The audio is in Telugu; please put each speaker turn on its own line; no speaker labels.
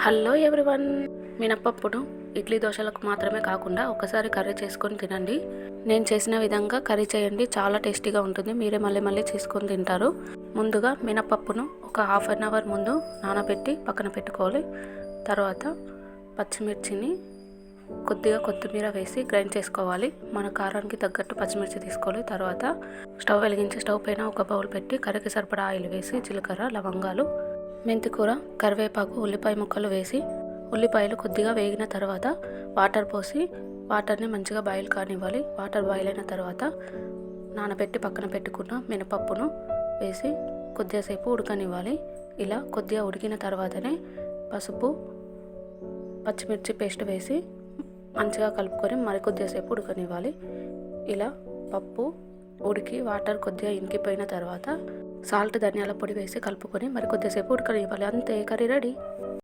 హలో ఎవ్రీవన్, మినపప్పును ఇడ్లీ దోశలకు మాత్రమే కాకుండా ఒకసారి కర్రీ చేసుకొని తినండి. నేను చేసిన విధంగా కర్రీ చేయండి, చాలా టేస్టీగా ఉంటుంది. మీరే మళ్ళీ మళ్ళీ చేసుకొని తింటారు. ముందుగా మినపప్పును ఒక హాఫ్ అన్ అవర్ ముందు నానబెట్టి పక్కన పెట్టుకోవాలి. తర్వాత పచ్చిమిర్చిని కొద్దిగా కొత్తిమీర వేసి గ్రైండ్ చేసుకోవాలి. మన కారానికి తగ్గట్టు పచ్చిమిర్చి తీసుకోవాలి. తర్వాత స్టవ్ వెలిగించి స్టవ్ పైన ఒక బౌల్ పెట్టి కర్రీకి సరిపడా ఆయిల్ వేసి జీలకర్ర, లవంగాలు, మెంతికూర, కరివేపాకు, ఉల్లిపాయ ముక్కలు వేసి ఉల్లిపాయలు కొద్దిగా వేగిన తర్వాత వాటర్ పోసి వాటర్ని మంచిగా బాయిల్ కానివ్వాలి. వాటర్ బాయిల్ అయిన తర్వాత నానబెట్టి పక్కన పెట్టుకున్న మినపప్పును వేసి కొద్దిసేపు ఉడకనివ్వాలి. ఇలా కొద్దిగా ఉడికిన తర్వాతనే పసుపు, పచ్చిమిర్చి పేస్ట్ వేసి మంచిగా కలుపుకొని మరికొద్దిసేపు ఉడకనివ్వాలి. ఇలా పప్పు ఉడికి వాటర్ కొద్దిగా ఇంకిపోయిన తర్వాత సాల్ట్, ధనియాల పొడి వేసి కలుపుకొని మరికొద్దిసేపు ఉడకనివ్వాలి. అంతే, కర్రీ రెడీ.